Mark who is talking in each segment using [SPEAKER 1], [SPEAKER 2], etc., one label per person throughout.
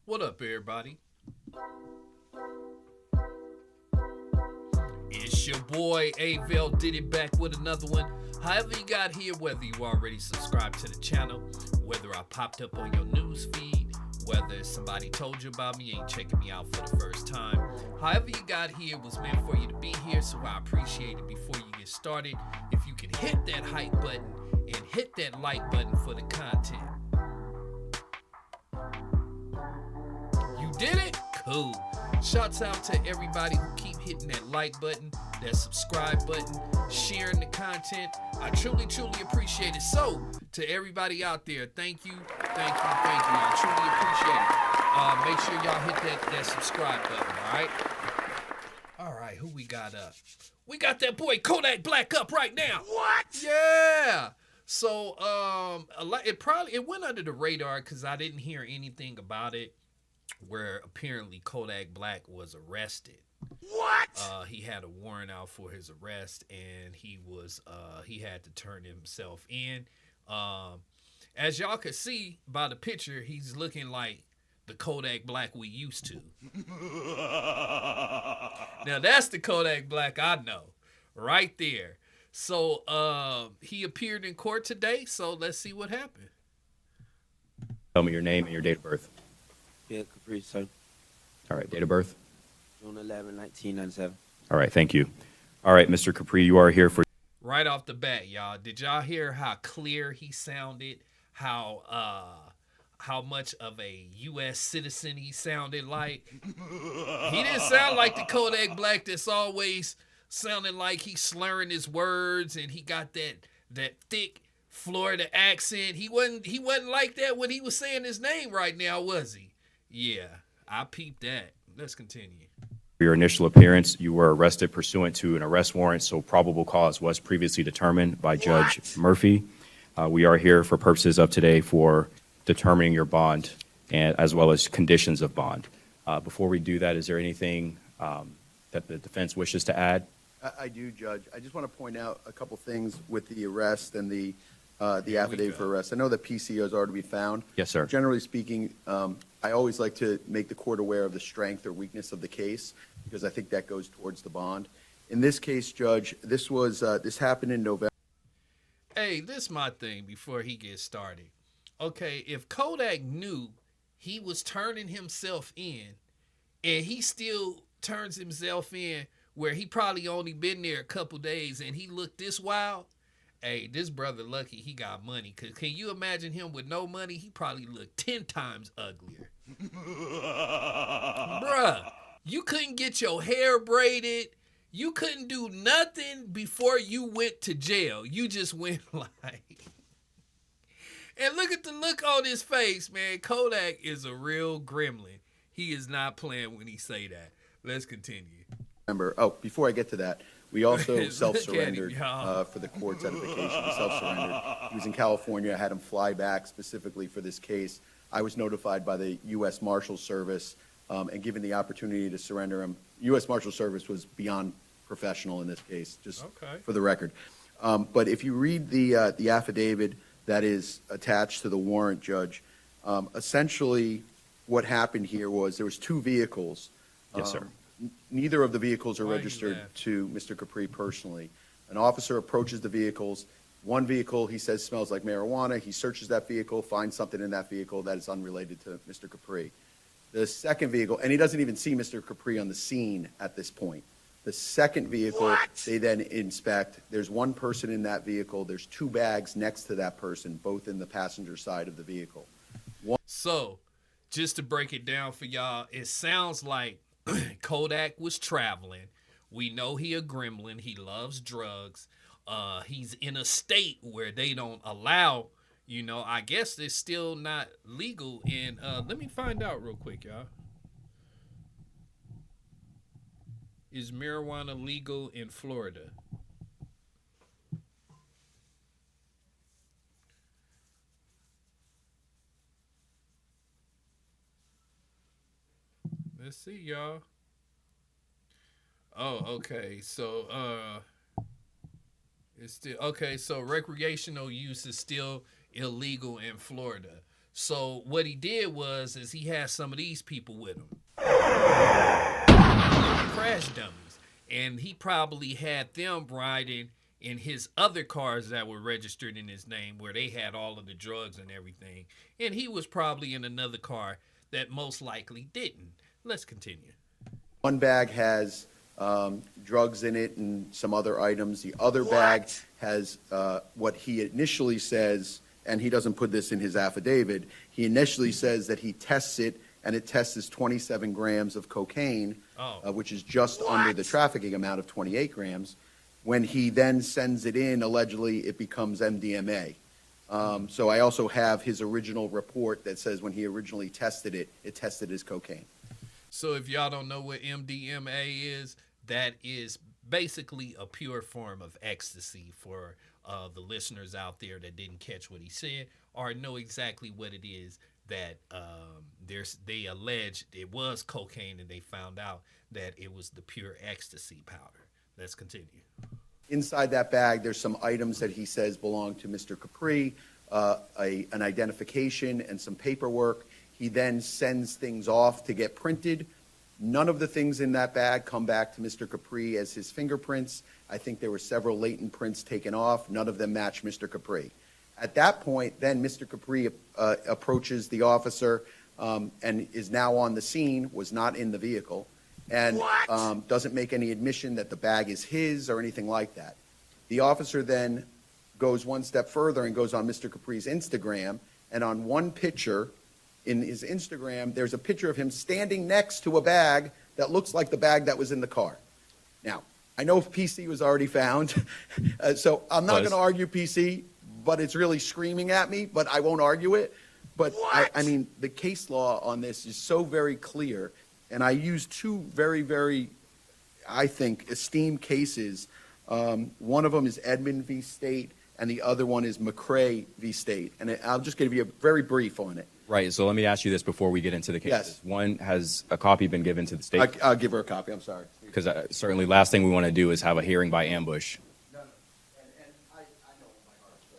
[SPEAKER 1] What up, everybody? It's your boy Avell did it back with another one. However you got here, whether you already subscribed to the channel, whether I popped up on your news feed, whether somebody told you about me and you checking me out for the first time. However you got here was meant for you to be here, so I appreciate it. Before you get started, if you can hit that hype button and hit that like button for the content. You did it? Cool. Shouts out to everybody who keep hitting that like button, that subscribe button, sharing the content. I truly, truly appreciate it. So, to everybody out there, thank you, thank you, thank you. I truly appreciate it. Make sure y'all hit that subscribe button, all right? All right, who we got up? We got that boy Kodak Black up right now.
[SPEAKER 2] What?
[SPEAKER 1] Yeah. So, it went under the radar because I didn't hear anything about it where apparently Kodak Black was arrested.
[SPEAKER 2] What?
[SPEAKER 1] He had a warrant out for his arrest, and he had to turn himself in. As y'all can see by the picture, he's looking like the Kodak Black we used to. Now that's the Kodak Black I know, right there. So he appeared in court today. So let's see what happened.
[SPEAKER 3] Tell me your name and your date of birth.
[SPEAKER 4] Yeah, Capri Sun.
[SPEAKER 3] All right, date of birth.
[SPEAKER 4] June 11, 1997.
[SPEAKER 3] All right, thank you. All right, Mr. Capri, you are here for.
[SPEAKER 1] Right off the bat, y'all. Did y'all hear how clear he sounded? How much of a U.S. citizen he sounded like? He didn't sound like the Kodak Black that's always sounding like he's slurring his words and he got that thick Florida accent. He wasn't like that when he was saying his name right now, was he? Yeah, I peeped that. Let's continue.
[SPEAKER 3] For your initial appearance, you were arrested pursuant to an arrest warrant, so probable cause was previously determined by Judge Murphy. We are here for purposes of today for determining your bond and as well as conditions of bond. Before we do that, is there anything that the defense wishes to add?
[SPEAKER 2] I do, Judge. I just want to point out a couple things with the arrest and the affidavit for arrest. I know that PCOs are to be found.
[SPEAKER 3] Yes, sir.
[SPEAKER 2] Generally speaking, I always like to make the court aware of the strength or weakness of the case because I think that goes towards the bond. In this case, Judge, this happened in November.
[SPEAKER 1] Hey, this is my thing before he gets started. Okay, if Kodak knew he was turning himself in and he still turns himself in where he probably only been there a couple days and he looked this wild, hey, this brother lucky he got money. Cause can you imagine him with no money? He probably looked 10 times uglier. Bruh, you couldn't get your hair braided. You couldn't do nothing before you went to jail. You just went like... And look at the look on his face, man. Kodak is a real gremlin. He is not playing when he say that. Let's continue.
[SPEAKER 2] Oh, before I get to that, we also
[SPEAKER 1] Look at
[SPEAKER 2] self-surrendered
[SPEAKER 1] him, y'all.
[SPEAKER 2] for the court's edification. We self-surrendered. He was in California. I had him fly back specifically for this case. I was notified by the U.S. Marshal Service and given the opportunity to surrender him. U.S. Marshal Service was beyond professional in this case, just for the record. But if you read the affidavit that is attached to the warrant, Judge, essentially what happened here was there was two vehicles.
[SPEAKER 3] Yes, sir.
[SPEAKER 2] Neither of the vehicles are registered to Mr. Capri personally. An officer approaches the vehicles. One vehicle, he says, smells like marijuana. He searches that vehicle, finds something in that vehicle that is unrelated to Mr. Capri. The second vehicle, and he doesn't even see Mr. Capri on the scene at this point. The second vehicle, they then inspect. There's one person in that vehicle. There's two bags next to that person, both in the passenger side of the vehicle.
[SPEAKER 1] So, just to break it down for y'all, it sounds like Kodak was traveling. We know he a gremlin. He loves drugs. He's in a state where they don't allow, I guess it's still not legal. And let me find out real quick, y'all. Is marijuana legal in Florida? Let's see, y'all. Oh, okay. So, it's still okay. So, recreational use is still illegal in Florida. So what he did is he had some of these people with him, crash dummies, and he probably had them riding in his other cars that were registered in his name, where they had all of the drugs and everything, and he was probably in another car that most likely didn't. Let's continue.
[SPEAKER 2] One bag has drugs in it and some other items. The other bag has what he initially says, and he doesn't put this in his affidavit, he initially says that he tests it, and it tests as 27 grams of cocaine, which is just under the trafficking amount of 28 grams. When he then sends it in, allegedly, it becomes MDMA. So I also have his original report that says when he originally tested it, it tested as cocaine.
[SPEAKER 1] So if y'all don't know what MDMA is, that is basically a pure form of ecstasy for the listeners out there that didn't catch what he said or know exactly what it is that they alleged it was cocaine, and they found out that it was the pure ecstasy powder. Let's continue.
[SPEAKER 2] Inside that bag, there's some items that he says belong to Mr. Capri, an identification and some paperwork. He then sends things off to get printed. None of the things in that bag come back to Mr. Capri as his fingerprints. I think there were several latent prints taken off. None of them match Mr. Capri. At that point, then Mr. Capri approaches the officer and is now on the scene, was not in the vehicle, and doesn't make any admission that the bag is his or anything like that. The officer then goes one step further and goes on Mr. Capri's Instagram, and on one picture in his Instagram, there's a picture of him standing next to a bag that looks like the bag that was in the car. Now, I know PC was already found, so I'm not going to argue PC, but it's really screaming at me, but I won't argue it. But I mean, the case law on this is so very clear, and I use two very, very, I think, esteemed cases. One of them is Edmond v. State, and the other one is McCrae v. State. And I'll just give you a very brief on it.
[SPEAKER 3] Right. So let me ask you this before we get into the cases.
[SPEAKER 2] Yes.
[SPEAKER 3] One, has a copy been given to the state?
[SPEAKER 2] I'll give her a copy. I'm sorry.
[SPEAKER 3] Because certainly last thing we want to do is have a hearing by ambush.
[SPEAKER 2] No. And I know my heart. So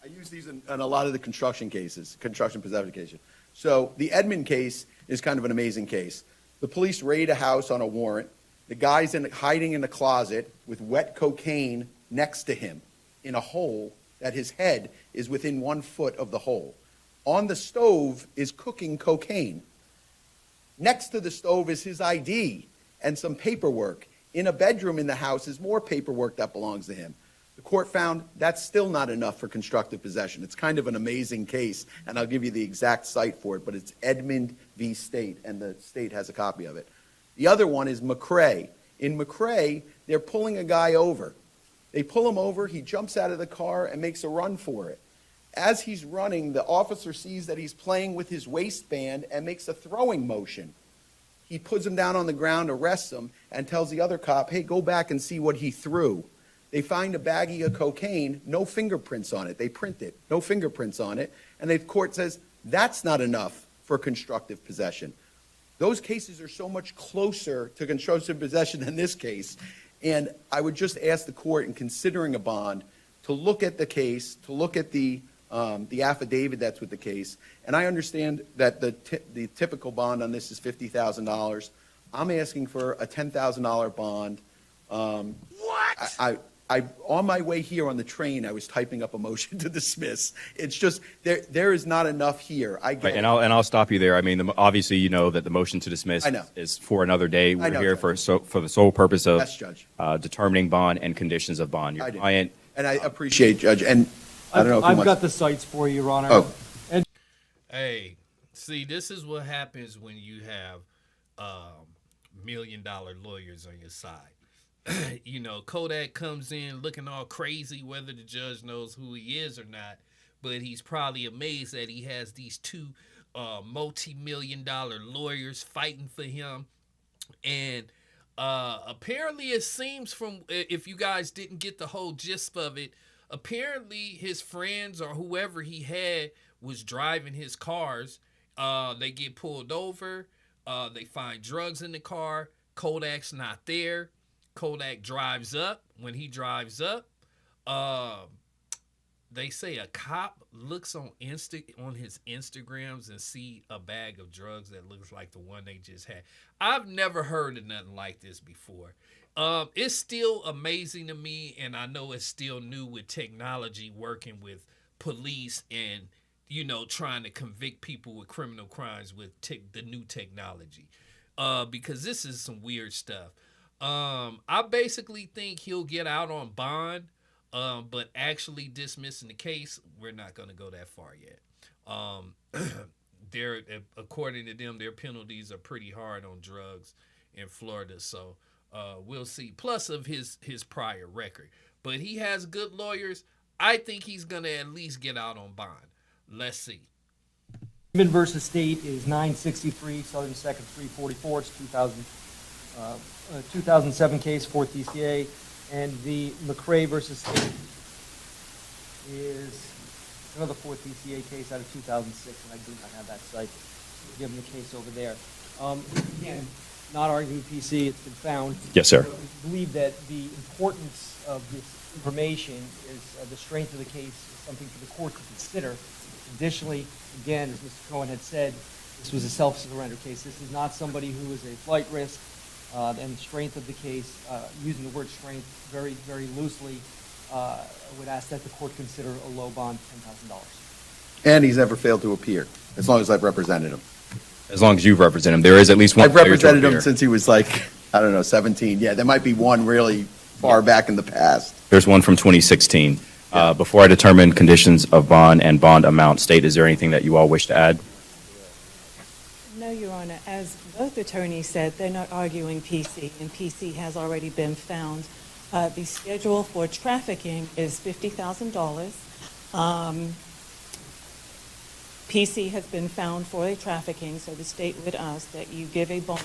[SPEAKER 2] I use these in a lot of the construction cases, construction possession cases. So the Edmond case is kind of an amazing case. The police raid a house on a warrant. The guy's hiding in the closet with wet cocaine next to him in a hole that his head is within 1 foot of the hole. On the stove is cooking cocaine. Next to the stove is his ID and some paperwork. In a bedroom in the house is more paperwork that belongs to him. The court found that's still not enough for constructive possession. It's kind of an amazing case, and I'll give you the exact site for it, but it's Edmond v. State, and the state has a copy of it. The other one is McCrae. In McCrae, they're pulling a guy over. They pull him over, he jumps out of the car and makes a run for it. As he's running, the officer sees that he's playing with his waistband and makes a throwing motion. He puts him down on the ground, arrests him, and tells the other cop, hey, go back and see what he threw. They find a baggie of cocaine, no fingerprints on it. They print it, no fingerprints on it. And the court says that's not enough for constructive possession. Those cases are so much closer to constructive possession than this case. And I would just ask the court, in considering a bond, to look at the case, to look at the affidavit that's with the case. And I understand that the typical bond on this is $50,000. I'm asking for a $10,000 bond. I on my way here on the train, I was typing up a motion to dismiss. It's just there is not enough here. I get
[SPEAKER 3] Right, and I'll stop you there. I mean, obviously, you know that the motion to dismiss is for another day. We're here for the sole purpose of determining bond and conditions of bond. Your client,
[SPEAKER 2] and I appreciate, Judge. And I don't know if
[SPEAKER 5] I've got the sites for you, Your Honor.
[SPEAKER 2] Oh.
[SPEAKER 5] And
[SPEAKER 1] Hey, see, this is what happens when you have $1 million lawyers on your side. You know, Kodak comes in looking all crazy, whether the judge knows who he is or not, but he's probably amazed that he has these two multi-million-dollar lawyers fighting for him. And apparently it seems from, if you guys didn't get the whole gist of it, apparently his friends or whoever he had was driving his cars. They get pulled over. They find drugs in the car. Kodak's not there. Kodak drives up. When he drives up, they say a cop looks on his Instagrams and see a bag of drugs that looks like the one they just had. I've never heard of nothing like this before. It's still amazing to me, and I know it's still new with technology working with police and trying to convict people with criminal crimes with the new technology. Because this is some weird stuff. I basically think he'll get out on bond. But actually dismissing the case, we're not going to go that far yet. According to them, their penalties are pretty hard on drugs in Florida. So we'll see. Plus of his prior record. But he has good lawyers. I think he's going to at least get out on bond. Let's see.
[SPEAKER 5] Freeman versus State is 963 Southern 2nd 344. It's 2007 case, 4th DCA. And the McRae versus State is another 4th DCA case out of 2006, and I do not have that cite. Given the case over there. Again, not arguing PC, it's been found.
[SPEAKER 3] Yes, sir.
[SPEAKER 5] I believe that the importance of this information is the strength of the case is something for the court to consider. Additionally, again, as Mr. Cohen had said, this was a self-surrender case. This is not somebody who is a flight risk. And the strength of the case, using the word strength very, very loosely, I would ask that the court consider a low bond, $10,000.
[SPEAKER 2] And he's never failed to appear, as long as I've represented him.
[SPEAKER 3] As long as you've represented him, there is at least one.
[SPEAKER 2] I've represented him since he was 17. Yeah, there might be one really far back in the past.
[SPEAKER 3] There's one from 2016. Before I determine conditions of bond and bond amount, State, is there anything that you all wish to add?
[SPEAKER 6] No, Your Honor. As both attorneys said, they're not arguing PC, and PC has already been found. The schedule for trafficking is $50,000. PC has been found for a trafficking, so the state would ask that you give a bond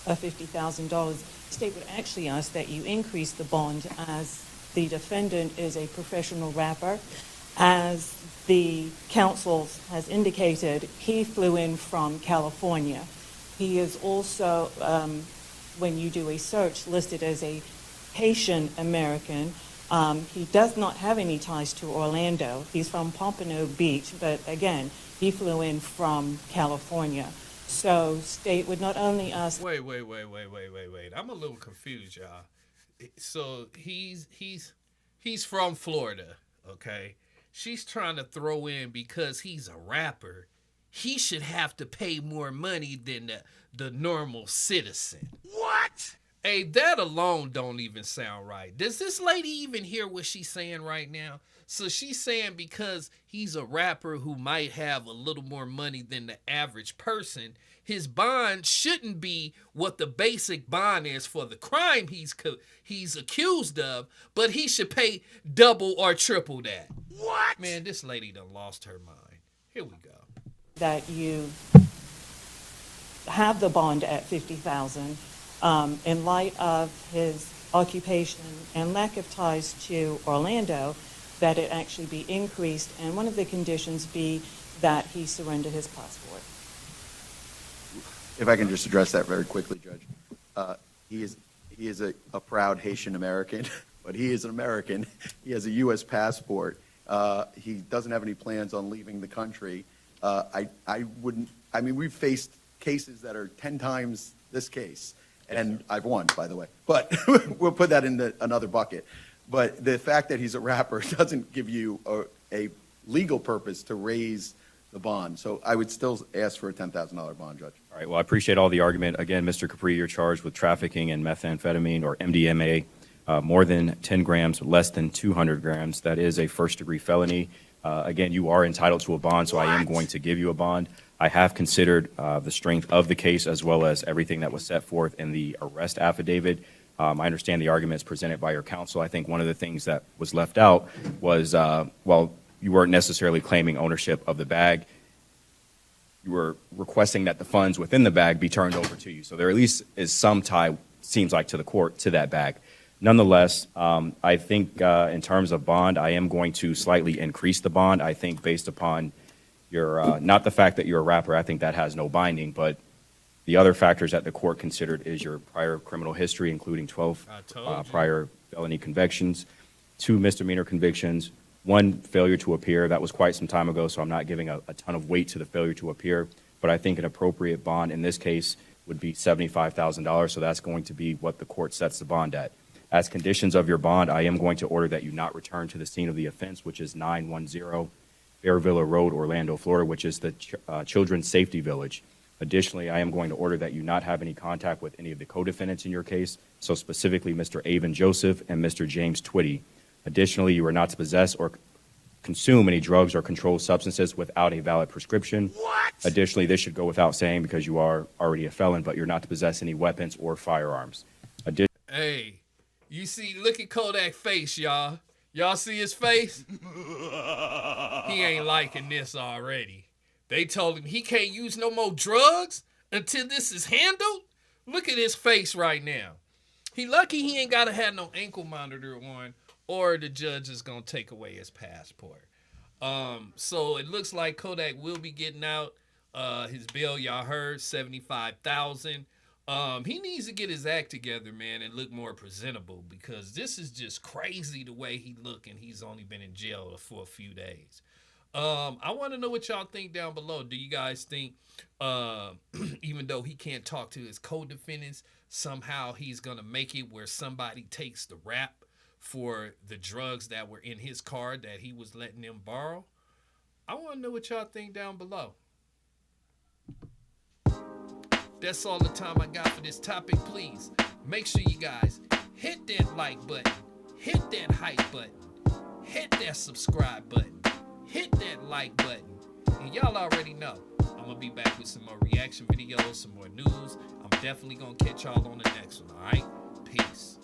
[SPEAKER 6] of $50,000. The state would actually ask that you increase the bond, as the defendant is a professional rapper. As the counsel has indicated, he flew in from California. He is also, when you do a search, listed as a Haitian American. He does not have any ties to Orlando. He's from Pompano Beach, but again, he flew in from California. So state would not only ask...
[SPEAKER 1] Wait. I'm a little confused, y'all. So he's from Florida, okay? She's trying to throw in because he's a rapper, he should have to pay more money than the normal citizen. What? Hey, that alone don't even sound right. Does this lady even hear what she's saying right now? So she's saying because he's a rapper who might have a little more money than the average person, his bond shouldn't be what the basic bond is for the crime he's accused of, but he should pay double or triple that. What? Man, this lady done lost her mind. Here we go.
[SPEAKER 6] That you have the bond at $50,000 in light of his occupation and lack of ties to Orlando, that it actually be increased, and one of the conditions be that he surrender his passport.
[SPEAKER 2] If I can just address that very quickly, Judge. He is a proud Haitian American, but he is an American. He has a U.S. passport. He doesn't have any plans on leaving the country. We've faced cases that are 10 times this case, and I've won, by the way. But we'll put that in another bucket. But the fact that he's a rapper doesn't give you a legal purpose to raise the bond. So I would still ask for a $10,000 bond, Judge.
[SPEAKER 3] All right, well, I appreciate all the argument. Again, Mr. Capri, you're charged with trafficking in methamphetamine or MDMA, more than 10 grams, less than 200 grams. That is a first-degree felony. Again, you are entitled to a bond, so I am going to give you a bond. I have considered the strength of the case as well as everything that was set forth in the arrest affidavit. I understand the arguments presented by your counsel. I think one of the things that was left out was, while you weren't necessarily claiming ownership of the bag, you were requesting that the funds within the bag be turned over to you. So there at least is some tie, seems like, to the court, to that bag. Nonetheless, I think in terms of bond, I am going to slightly increase the bond. I think based upon your, not the fact that you're a rapper, I think that has no binding, but the other factors that the court considered is your prior criminal history, including 12 prior felony convictions, 2 misdemeanor convictions, One, failure to appear. That was quite some time ago, so I'm not giving a ton of weight to the failure to appear. But I think an appropriate bond in this case would be $75,000, so that's going to be what the court sets the bond at. As conditions of your bond, I am going to order that you not return to the scene of the offense, which is 910 Fairvilla Road, Orlando, Florida, which is the Children's Safety Village. Additionally, I am going to order that you not have any contact with any of the co-defendants in your case, so specifically Mr. Avon Joseph and Mr. James Twitty. Additionally, you are not to possess or consume any drugs or controlled substances without a valid prescription.
[SPEAKER 1] What?
[SPEAKER 3] Additionally, this should go without saying because you are already a felon, but you're not to possess any weapons or firearms.
[SPEAKER 1] Hey, you see, look at Kodak's face, y'all. Y'all see his face? He ain't liking this already. They told him he can't use no more drugs until this is handled. Look at his face right now. He lucky he ain't got to have no ankle monitor on, or the judge is going to take away his passport. So it looks like Kodak will be getting out. His bail, y'all heard, $75,000. He needs to get his act together, man, and look more presentable, because this is just crazy the way he look, and he's only been in jail for a few days. I want to know what y'all think down below. Do you guys think, even though he can't talk to his co-defendants, somehow he's going to make it where somebody takes the rap for the drugs that were in his car that he was letting them borrow? I want to know what y'all think down below. That's all the time I got for this topic. Please make sure you guys hit that like button, hit that hype button, hit that subscribe button, hit that like button. And y'all already know I'm gonna be back with some more reaction videos, some more news. I'm definitely gonna catch y'all on the next one. All right, peace.